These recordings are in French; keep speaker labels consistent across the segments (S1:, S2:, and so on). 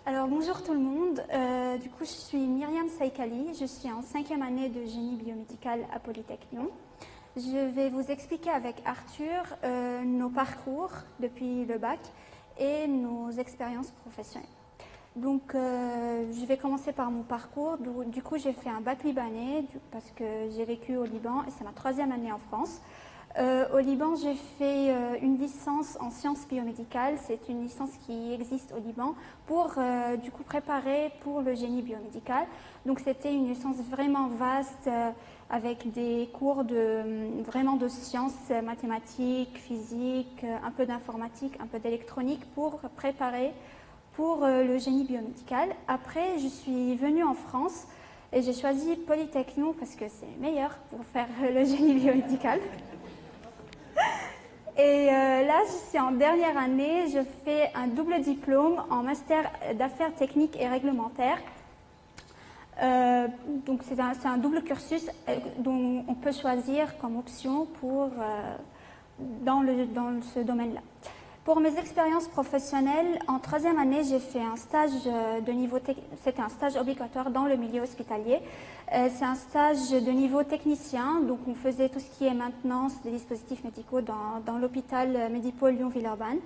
S1: Alors bonjour tout le monde, du coup je suis Myriam Saïkali, je suis en 5e année de génie biomédical à Polytech Lyon. Je vais vous expliquer avec Arthur nos parcours depuis le bac et nos expériences professionnelles. Donc je vais commencer par mon parcours. Du coup j'ai fait un bac libanais parce que j'ai vécu au Liban et c'est ma 3e année en France. Au Liban, j'ai fait une licence en sciences biomédicales. C'est une licence qui existe au Liban pour du coup préparer pour le génie biomédical. Donc c'était une licence vraiment vaste avec des cours vraiment de sciences mathématiques, physique, un peu d'informatique, un peu d'électronique pour préparer pour le génie biomédical. Après, je suis venue en France et j'ai choisi Polytech Lyon parce que c'est meilleur pour faire le génie biomédical. Et là, je suis en dernière année, je fais un double diplôme en master d'affaires techniques et réglementaires. Donc c'est un double cursus dont on peut choisir comme option dans ce domaine-là. Pour mes expériences professionnelles, en 3e année, j'ai fait un stage c'était un stage obligatoire dans le milieu hospitalier. C'est un stage de niveau technicien, donc on faisait tout ce qui est maintenance des dispositifs médicaux dans l'hôpital Medipôle Lyon-Villeurbanne.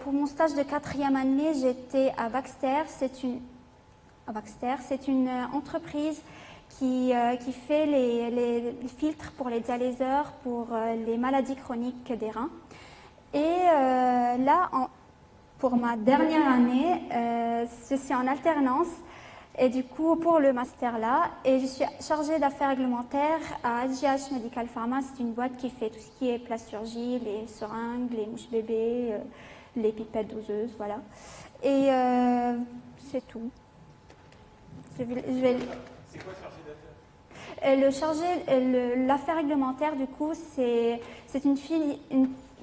S1: Pour mon stage de 4e année, j'étais à Baxter. C'est une entreprise qui fait les filtres pour les dialyseurs pour les maladies chroniques des reins. Et là, pour ma dernière année, je suis en alternance et du coup pour le master là, et je suis chargée d'affaires réglementaires à SGH Medical Pharma. C'est une boîte qui fait tout ce qui est plasturgie, les seringues, les mouches bébés, les pipettes doseuses, voilà. Et c'est tout.
S2: C'est quoi chargé
S1: d'affaires? L'affaire réglementaire, du coup, c'est une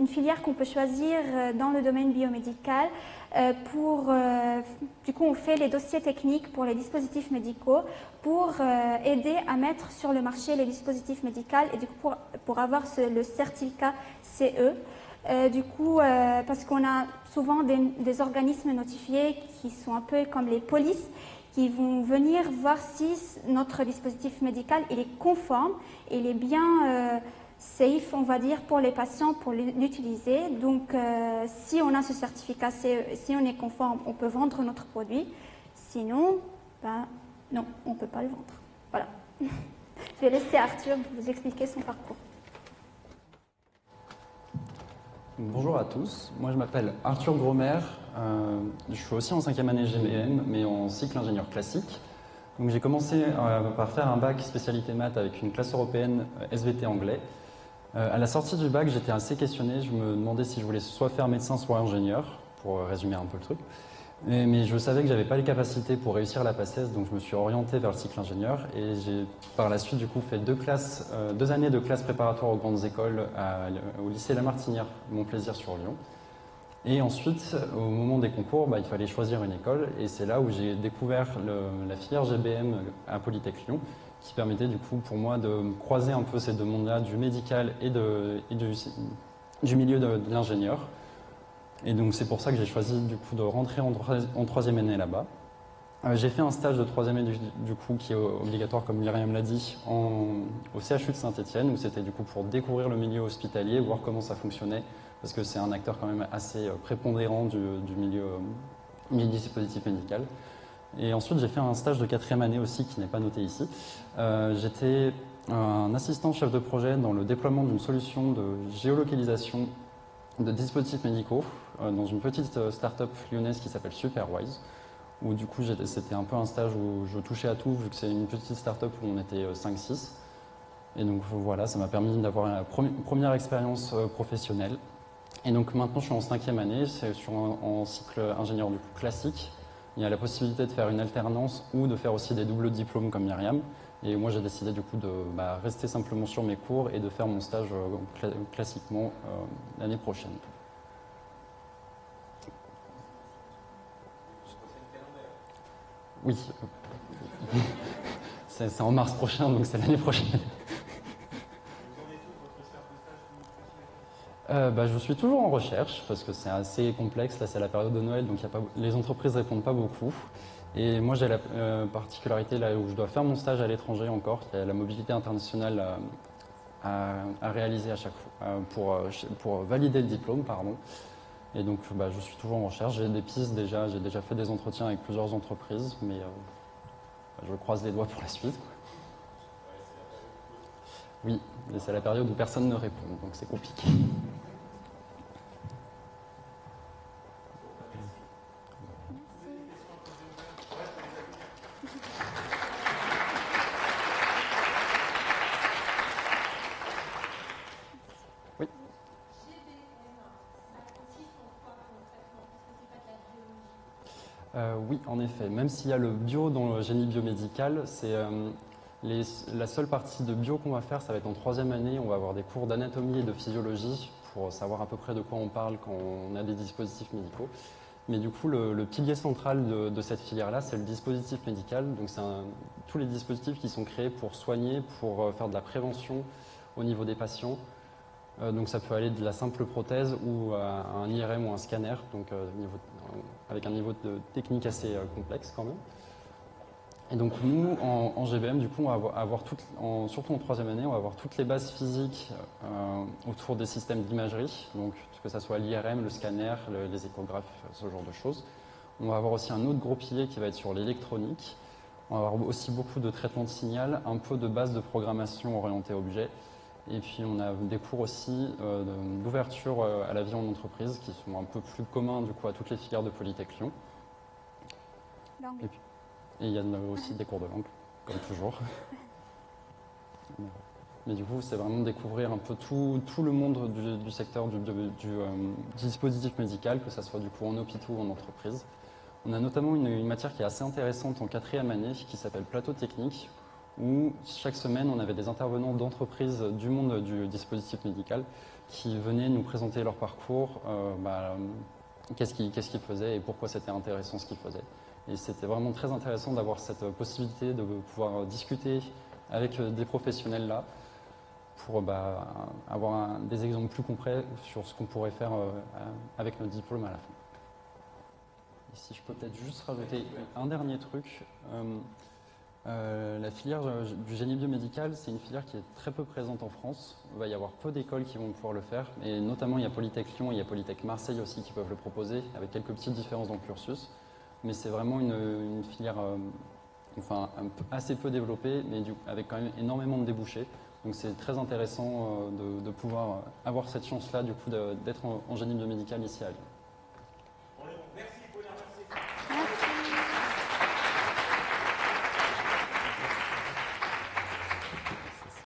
S1: filière qu'on peut choisir dans le domaine biomédical. Du coup, on fait les dossiers techniques pour les dispositifs médicaux pour aider à mettre sur le marché les dispositifs médicaux et du coup pour avoir le certificat CE. Du coup, parce qu'on a souvent des organismes notifiés qui sont un peu comme les polices, qui vont venir voir si notre dispositif médical il est conforme, il est bien safe, on va dire, pour les patients pour l'utiliser. Donc, si on a ce certificat CE, si on est conforme, on peut vendre notre produit. Sinon, ben, non, on ne peut pas le vendre. Voilà. Je vais laisser Arthur vous expliquer son parcours.
S3: Bonjour à tous, moi je m'appelle Arthur Gromer, je suis aussi en 5e année GBM, mais en cycle ingénieur classique. Donc j'ai commencé par faire un bac spécialité maths avec une classe européenne SVT anglais. À la sortie du bac, j'étais assez questionné, je me demandais si je voulais soit faire médecin, soit ingénieur, pour résumer un peu le truc. Mais je savais que j'avais pas les capacités pour réussir la PACES, donc je me suis orienté vers le cycle ingénieur et j'ai par la suite du coup fait 2 années de classe préparatoire aux grandes écoles au lycée La Martinière, Montplaisir sur Lyon. Et ensuite, au moment des concours, il fallait choisir une école et c'est là où j'ai découvert la filière GBM à Polytech Lyon, qui permettait du coup pour moi de croiser un peu ces deux mondes-là, du médical et du milieu de l'ingénieur. Et donc c'est pour ça que j'ai choisi du coup de rentrer en 3e année là-bas. J'ai fait un stage de 3e année du coup qui est obligatoire comme Myriam l'a dit au CHU de Saint-Étienne où c'était du coup pour découvrir le milieu hospitalier, voir comment ça fonctionnait parce que c'est un acteur quand même assez prépondérant du milieu dispositif médical. Et ensuite j'ai fait un stage de 4e année aussi qui n'est pas noté ici. J'étais un assistant chef de projet dans le déploiement d'une solution de géolocalisation de dispositifs médicaux dans une petite start-up lyonnaise qui s'appelle Superwise, où du coup c'était un peu un stage où je touchais à tout vu que c'est une petite start-up où on était 5-6. Et donc voilà, ça m'a permis d'avoir une première expérience professionnelle. Et donc maintenant je suis en 5e année, c'est en cycle ingénieur du coup classique. Il y a la possibilité de faire une alternance ou de faire aussi des doubles diplômes comme Myriam. Et moi j'ai décidé du coup de rester simplement sur mes cours et de faire mon stage classiquement l'année prochaine. Oui, c'est en mars prochain, donc c'est l'année prochaine. Je suis toujours en recherche parce que c'est assez complexe. Là, c'est la période de Noël, donc les entreprises ne répondent pas beaucoup. Et moi, j'ai la particularité là où je dois faire mon stage à l'étranger encore. Il y a la mobilité internationale à réaliser à chaque fois pour valider le diplôme, pardon. Et donc, je suis toujours en recherche. J'ai des pistes déjà. J'ai déjà fait des entretiens avec plusieurs entreprises, mais je croise les doigts pour la suite. Oui, et c'est la période où personne ne répond, donc c'est compliqué. Oui. Oui, en effet. Même s'il y a le bio dans le génie biomédical, c'est la seule partie de bio qu'on va faire, ça va être en 3e année. On va avoir des cours d'anatomie et de physiologie pour savoir à peu près de quoi on parle quand on a des dispositifs médicaux. Mais du coup, le pilier central de cette filière-là, c'est le dispositif médical. Donc, c'est tous les dispositifs qui sont créés pour soigner, pour faire de la prévention au niveau des patients. Donc, ça peut aller de la simple prothèse ou à un IRM ou un scanner, donc avec un niveau de technique assez complexe quand même. Et donc nous, en GBM, du coup, on va avoir surtout en 3e année, on va avoir toutes les bases physiques autour des systèmes d'imagerie, donc que ce soit l'IRM, le scanner, les échographes, ce genre de choses. On va avoir aussi un autre gros pilier qui va être sur l'électronique. On va avoir aussi beaucoup de traitement de signal, un peu de base de programmation orientée objet. Et puis on a des cours aussi d'ouverture à la vie en entreprise qui sont un peu plus communs du coup à toutes les filières de Polytech Lyon. Et il y a aussi des cours de langue, comme toujours. Mais du coup, c'est vraiment découvrir un peu tout le monde du secteur du dispositif médical, que ce soit du coup en hôpital ou en entreprise. On a notamment une matière qui est assez intéressante en 4e année, qui s'appelle plateau technique, où chaque semaine, on avait des intervenants d'entreprises du monde du dispositif médical qui venaient nous présenter leur parcours, qu'est-ce qu'ils faisaient et pourquoi c'était intéressant ce qu'ils faisaient. Et c'était vraiment très intéressant d'avoir cette possibilité de pouvoir discuter avec des professionnels là pour avoir des exemples plus concrets sur ce qu'on pourrait faire avec notre diplôme à la fin. Et si je peux peut-être juste rajouter un dernier truc. La filière du génie biomédical, c'est une filière qui est très peu présente en France. Il va y avoir peu d'écoles qui vont pouvoir le faire, et notamment il y a Polytech Lyon et il y a Polytech Marseille aussi qui peuvent le proposer, avec quelques petites différences dans le cursus. Mais c'est vraiment une filière assez peu développée, mais avec quand même énormément de débouchés. Donc c'est très intéressant de pouvoir avoir cette chance-là du coup d'être en génie biomédical ici à Lyon.